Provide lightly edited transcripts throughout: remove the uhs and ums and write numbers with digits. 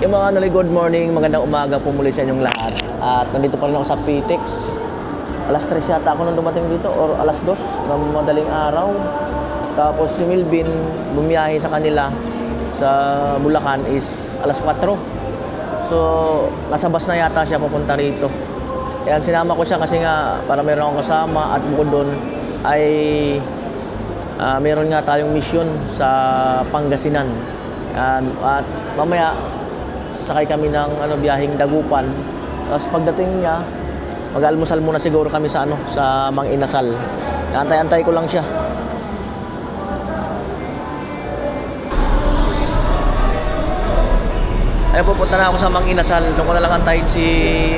Yung mga nalay, good morning, magandang umaga po muli sa inyong lahat. At nandito pa rin ako sa PTEX. Alas 3 yata ako nung dumating dito or alas 2 ng madaling araw. Tapos si Milvin bumiyahe sa kanila sa Bulacan is alas 4. So, nasa bus na yata siya papunta rito. Kaya sinama ko siya kasi nga para meron akong kasama at bukod doon ay meron nga tayong mission sa Pangasinan. At mamaya sakay kami ng biyaheng Dagupan. Tapos pagdating niya, mag-almusal muna siguro kami sa sa Mang Inasal. Antay-antay ko lang siya. Ay pupunta na ako sa Mang Inasal. Doon ko na lang antayin si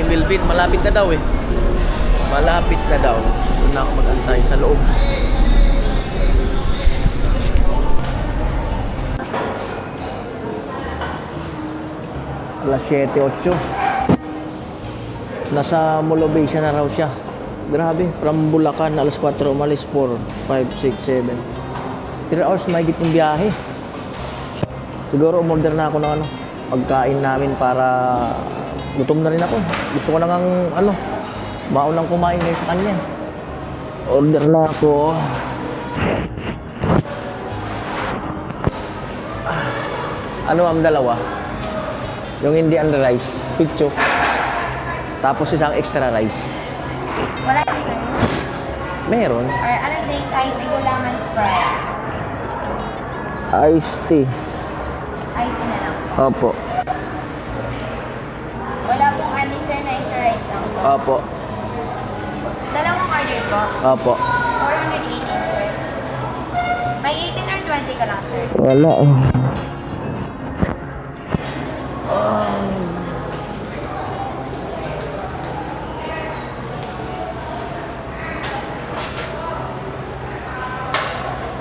Milvin. Malapit na daw eh. Malapit na daw. Doon na ako mag-antay sa loob. Alas 7:08. Nasa Molobey na raw siya. Grabe, from Bulacan, alas 4 umalis, 4, 5, 6, 7. 3 hours may gitong biyahe. Siguro umorder na ako ng pagkain namin para gutom na rin ako. Gusto ko nang maunang kumain ngayon sa kanya. Order na ako. Ano ang dalawa? Yung Indian rice, picho. Tapos isang extra rice. Wala yung sir? Meron. Or anong drinks? Ice, gulaman, Sprite. Iced tea. Ice na lang. Opo. Wala pong sir na extra rice lang po. Opo. Dalawang order po. Opo. 418 sir. May 18 or 20 ka lang sir? Wala eh.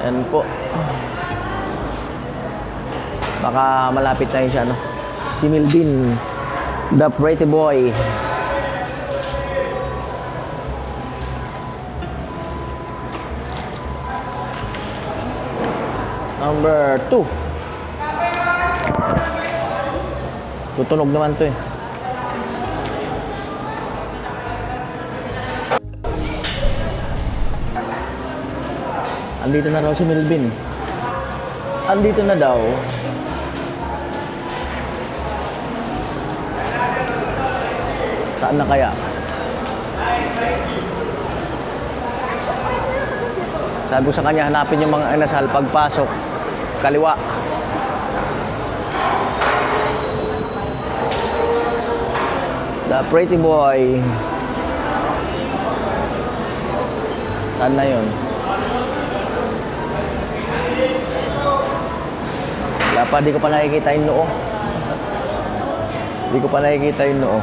Yan po. Baka malapit na yun siya, si Milvin, the pretty boy. Number 2. Tutunog naman to eh. Andito na raw si Milvin. Andito na daw. Saan na kaya? Sabi ko sa kanya, hanapin yung mga inasal. Pagpasok, kaliwa. The pretty boy. Saan na yun? Wala pa, di ko pa nakikita yung noo. Di ko pa nakikita yung noo.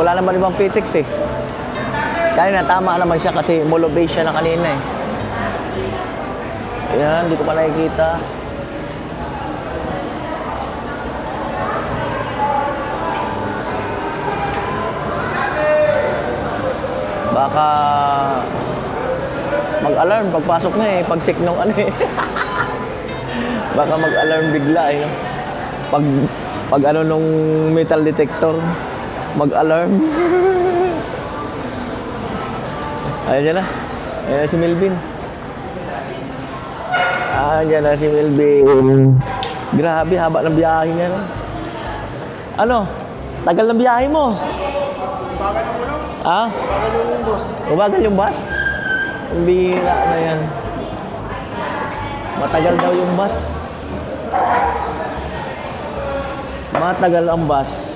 Wala naman ibang PTEX eh. Kanina tama naman siya kasi Molobey siya na kanina eh. Ayan, hindi ko pa nakikita. Baka mag-alarm pagpasok na eh, pag-check nung eh. Baka mag-alarm bigla eh. Pag nung metal detector, mag-alarm. Ayan na. Ayan na si Milvin. Ayan na si Milvin. Grabe, haba ng biyahe niya. Tagal ng biyahe mo. Bagal yung ulo. Ha? Bagal yung boss. Umagal yung bus? Ang bihira na yan. Matagal daw yung bus. Matagal ang bus.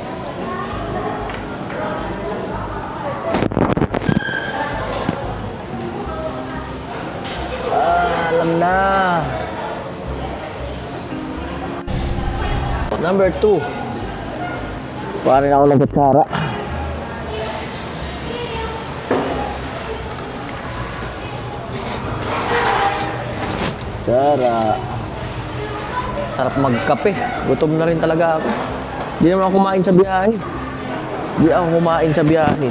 Alam na. Number 2. Kuhanin ako ng kutsara. Dara. Sarap magkape. Gutom na rin talaga ako. Hindi naman ako kumain sa biyahe. Hindi ako kumain sa biyahe.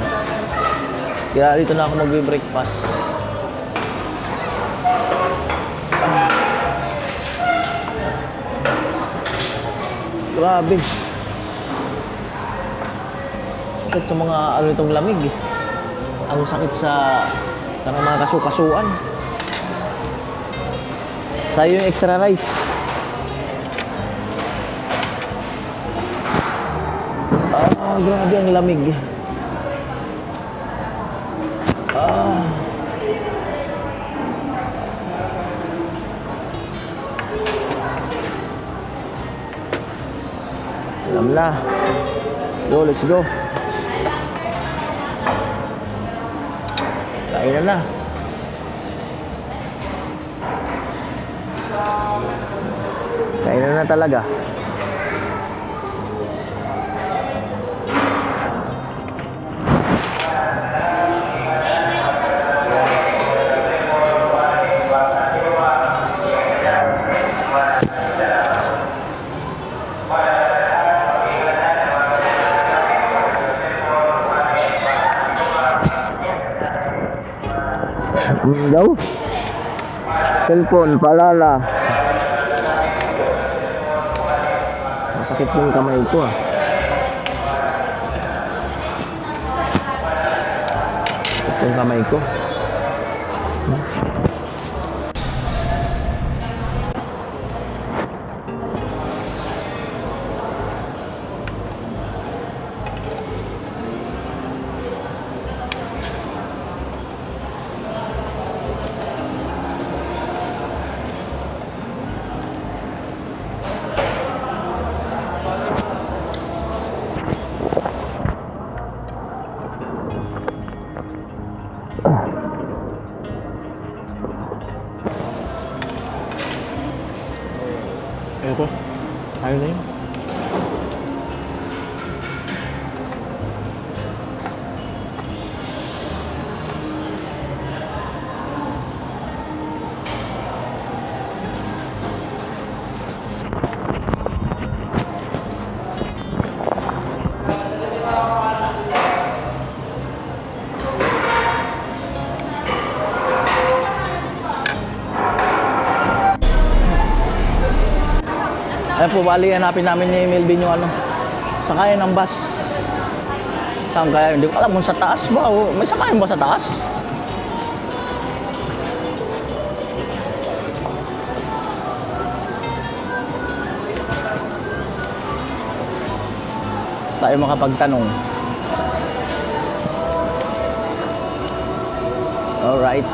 Kaya dito na ako magbe-breakfast. Grabe. Sakit sa mga ano itong lamig eh. Ang sakit sa mga kasukasuan. Sa'yo yung extra rice. Grabe ang lamig. Alam na. Go, let's go. Kainan na. Kainan na talaga. Daw. Cellphone, paalala. Masakit yung kamay ko ah. Masakit yung kamay ko. Ayoko. Ayaw na yun. Ayan po, bali, hanapin namin ni Melvin yung ano, sakayan ng bus. Saan kaya? Hindi ko alam kung sa taas ba o may sakayan ba sa taas? Tayo makapagtanong. Alright.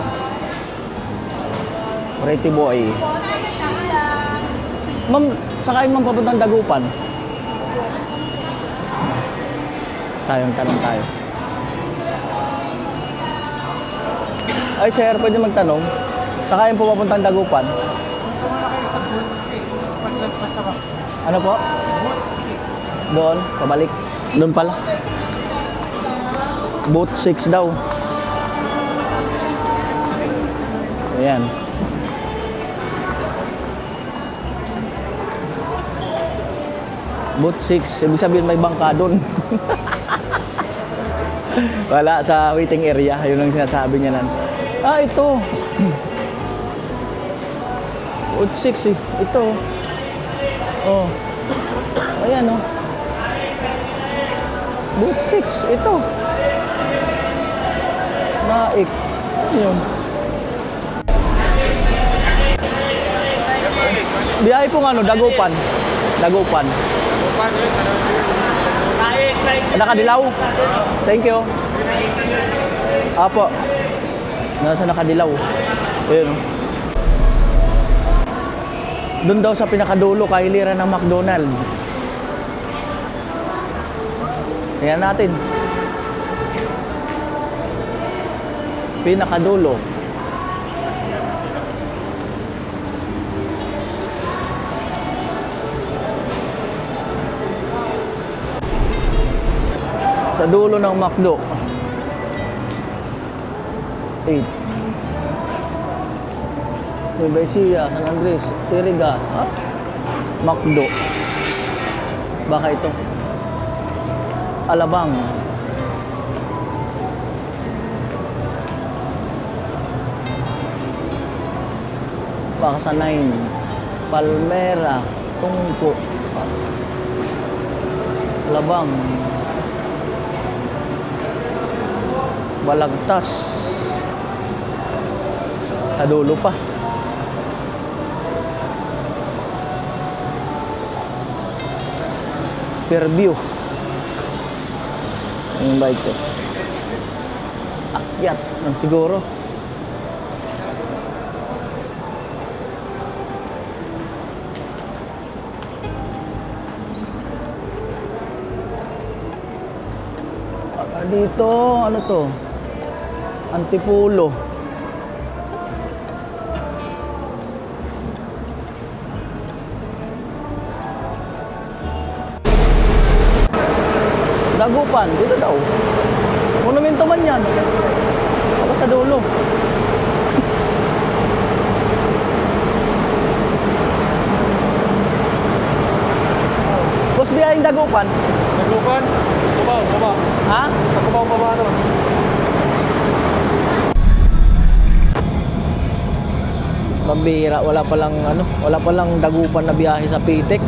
Pretty boy. Ma'am, sakayin ma'am papuntang Dagupan. Tayong tanong tayo. Ay sir, pwede magtanong. Sakayin po papuntang Dagupan. Punta mo na kayo sa Boot 6. Paglagpas ako. Ano po? Boot 6. Doon, pabalik. Doon pala. Boat 6 daw. Ayan. Boat 6, ibig sabihin may bangka doon. Wala, sa waiting area, yun ang sinasabi niya nan. Ah, ito. Boat 6 eh, ito. Oh. Ayan oh. Boat 6, ito. Naik. Yun. Biyahe pong ano, Dagupan. Dagupan. Nakadilaw? Thank you. Apo. Nasa nakadilaw. Ayun. Doon daw sa pinakadulo, kahiliran ng McDonald. Tingnan natin. Pinakadulo. Sa dulo ng McDo. 8. Nueva Ecija, San Andres, Iriga, ha? Macdo. Baka ito. Alabang. Baka sa 9. Palmera, Tungko. Alabang. Balagtas. Adulo pa. Fairview. Yung bike ko. Akyat ng siguro. Dito, ano to? Antipulo. Dagupan, dito daw. Monumento man yan. Ako sa dulo. Boss, biyahing Dagupan. Naglupan? Kubaw, baba. Ha? Kubaw, baba naman. Pambihira, wala palang Dagupan na biyahe sa PTEX.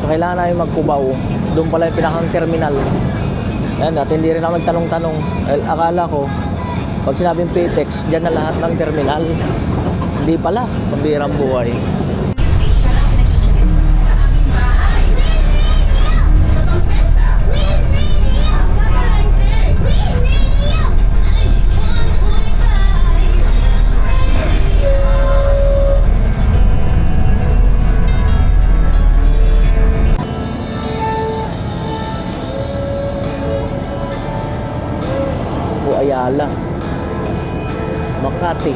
So kailangan namin magkubaw. Doon pala yung pinakang terminal. Ayan, at hindi rin ako magtanong-tanong. Akala ko, pag sinabing PTEX, dyan na lahat ng terminal. Hindi pala, pambihirang buhay. Ayala, Makati.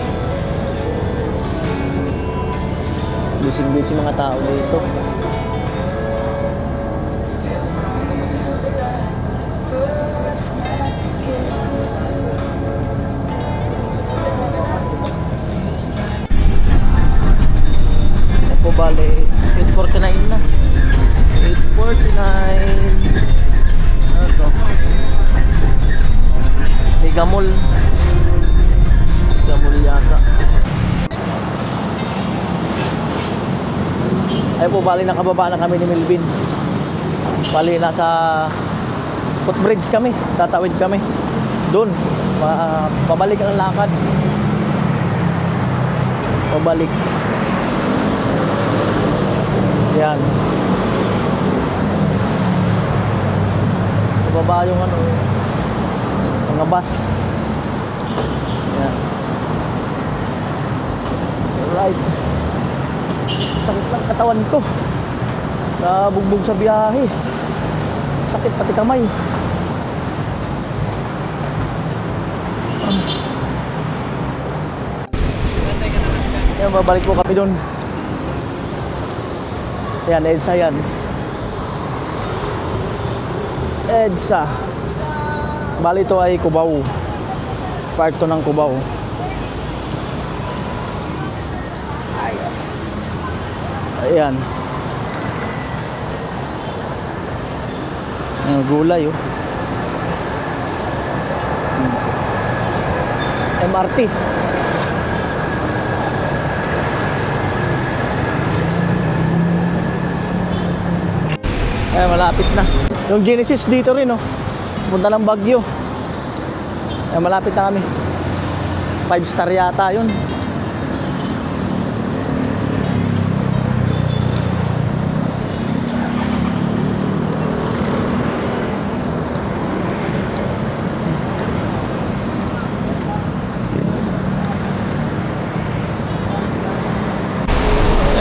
Busy-busy mga tao dito. Ako bale, 8:49 na. 8:49. Ano to? Gamol. Gamol yata. Ay po, bali nakababa na kami ni Melvin. Bali nasa footbridge kami. Tatawid kami. Doon. Pabalik ang lakad. Pabalik. Yan. Sa baba yung ano, mga bus. Yan. Alright. Sakit ng katawan ko. Nabugbog sa biyahe. Sakit pati kamay. Yan, babalik po kami doon. Yan, EDSA yan. EDSA. Bali ito ay Cubao. Part 2 ng Cubao. Ayan. Ang gulay oh. MRT. Ay, malapit na. Yung Genesis dito rin oh. Punta ng Baguio. Ay, malapit na kami. 5-star yata yun.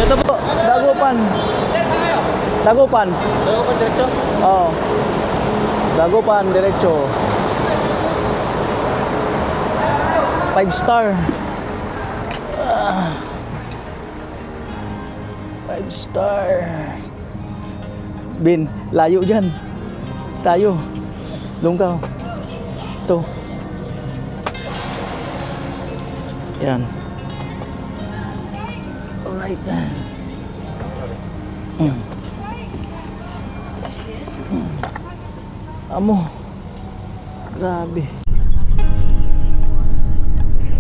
Ito po, Dagupan. Dagupan. Dagupan diretso? Oo. Dagupan, diretso. 5-star. 5-star. Bin, layo dyan. Tayo. Lungkaw. Ito. Yan. Alright. Amo. Grabe.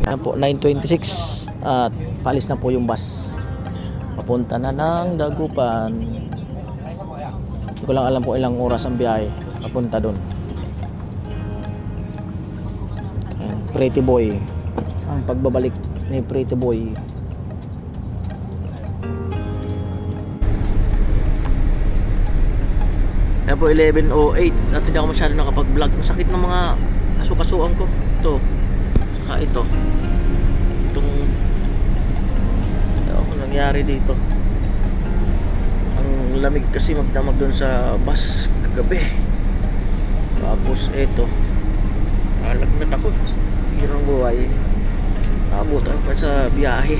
Yan po, 9:26 at paalis na po yung bus. Papunta na ng Dagupan. Hindi ko lang alam po ilang oras ang biyahe papunta doon. Ayan, Pretty Boy. Ang pagbabalik ni Pretty Boy. Ayan po, 11:08 at hindi ako masyado nakapag-vlog. Masakit ng mga kasukasuan ko. Ito. Saka ito. Itong ano nangyari dito. Ang lamig kasi magdamag doon sa bus kagabi. Tapos ito. Alagnat ako. Hirang buhay. Abutan pa sa biyahe.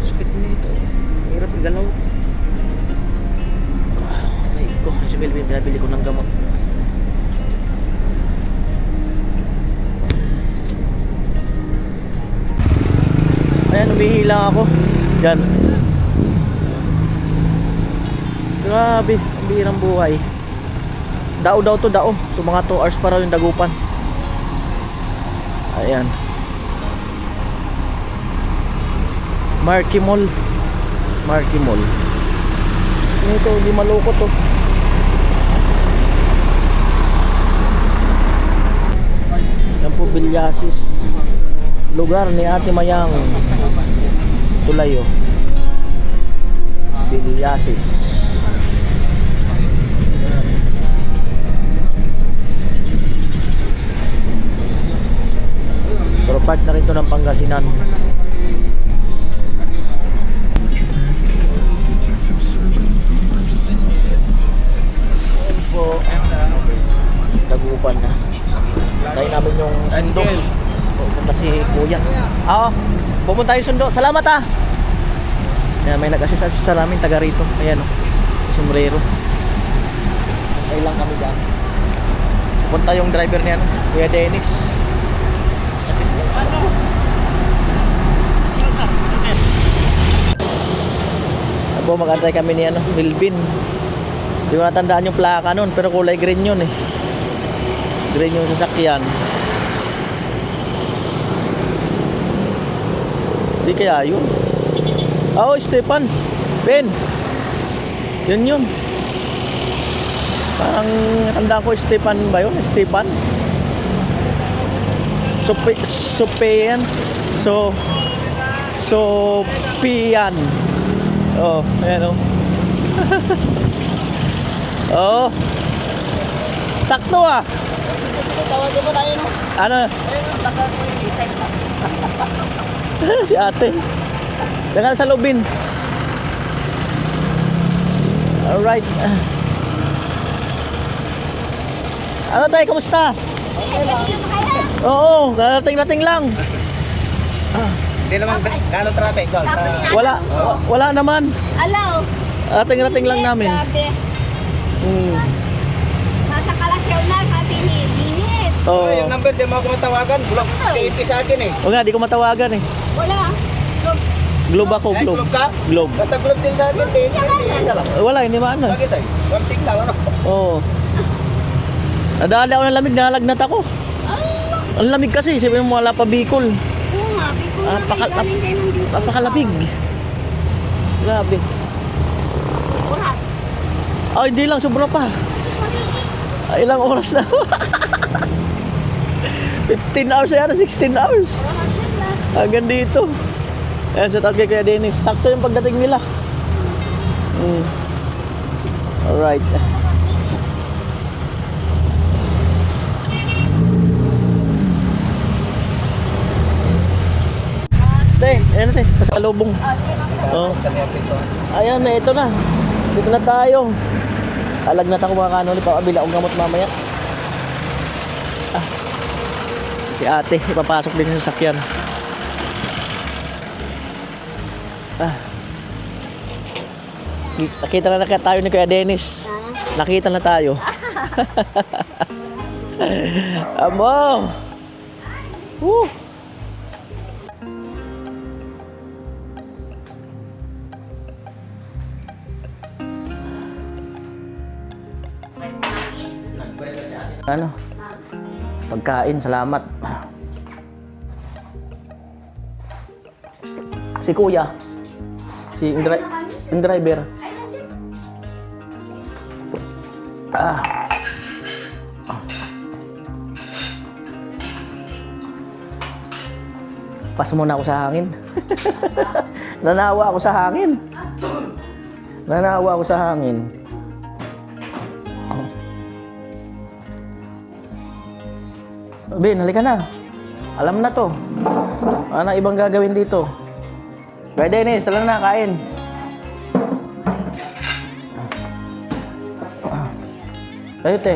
Sakit nito. Hirap igalaw. Ko, si Melvin, pinabili ko ng gamot. Ayan, umihila ako. Yan. Grabe, ang bihirang buhay. Dao to, dao. So mga 2 hours para yung Dagupan. Ayan. Marky Mall. Marky Mall. Ito, hindi malukot to. Yan po, Bilyasis. Lugar ni Ate Mayang. Tulayo. Bilyasis. Pero part na rin to ng Pangasinan. Yan po, Dagupan na. Tayo namin yung sundo. Pupunta si Kuya. Oo, pupunta yung sundo. Salamat ah. Ayan, may nag-assist sa namin, taga rito. Ayan o, sombrero. Tayo lang kami dyan. Pupunta yung driver niya, Kuya Dennis. Sakit lang. Abo, mag-antay kami ni Milvin. Hindi ko natandaan yung plaka nun, pero kulay green yun eh. Green yung sasakyan. Di kaya yun. Oh, Stefan. Ben. Yun. Parang tanda ko Stefan ba yun? Stefan. Sopian. Sopian. Oh, ayan oh. Oh. Sakto ah. Tawagin mo tayo, no? Ano? Si ate. Dengan sa lubin. Alright. Ano tayo? Kamusta? Okay lang. Oo, darating lang. Hindi naman gano'ng traffic doon. Wala naman. Alaw. Rating lang namin. Grabe. Nasa Kalasyaw na sa Pinipinis. Oo. Yung number, di mo ako matawagan. Bulak PNP sa akin eh. O nga, di ko matawagan eh. Wala. Globe ako, Ay, globe. globe ka? Globe. Kataglob din sa akin. Isa lang. Wala, hindi maano. Bakit ay? Konting lang, ano? Oo. Nadali ako ng lamig, nalagnat ako. Ang lamig kasi, sabi mo wala pa Bicol. Oo nga, Bicol na galing kayo ng dito. Napakalamig. Grabe. Oras. Ay, hindi lang, sobra pa. Ilang oras na. 15 hours na yata, 16 hours. Hanggang dito. Ayan, sa tawag kay Kuya Dennis. Sakto yung pagdating nila. Alright. Ayan na pasalubong. Oh. Ayan na, ito na. Dito na tayo. Alagnat ako mga kanoli, pakabila akong gamot mamaya. Si ate, ipapasok din sa sasakyan. Nakita na tayo ni Kuya Dennis. Nakita na tayo. Amo! Woo! Ano? Pagkain, salamat. Si Kuya. Si yung driver. Ah. Pas muna ako sa hangin. Nanawa ako sa hangin. Nanawa ako sa hangin. Ben, halika na. Alam na to. Ano ibang gagawin dito? Kaya Dennis, tala na, kain. Tayo, te.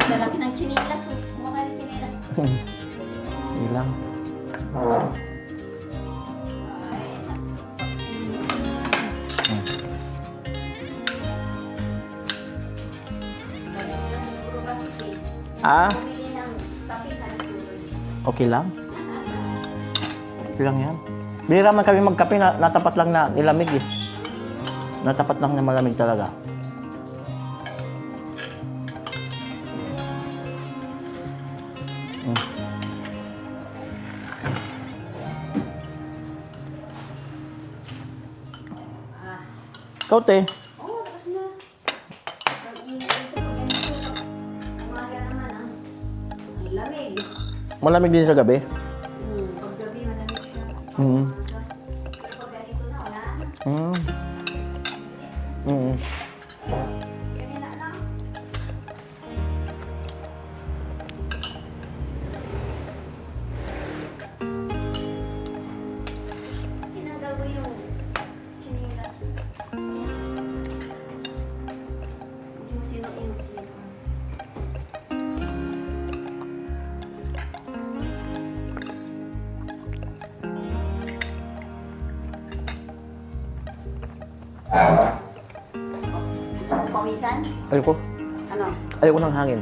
Lalaki ng chinilas. Kumakain ng chinilas. Silang. Ah, okay lang. Okay lang yan. Bihira man kami magkape, natapat lang na nilamig eh. Natapat lang na malamig talaga. Ikaw, te. Oo, tapos na. Umaga naman ah. Ang lamig. Malamig din sa gabi. Paggabi malamig siya. Mm. Pag ganito na, wala na. Mm. Mm. Ganyan lang. Tinanggal mo yung chinilas. Yung sino. Pawisan? Ayoko. Ano? Ayoko ng hangin.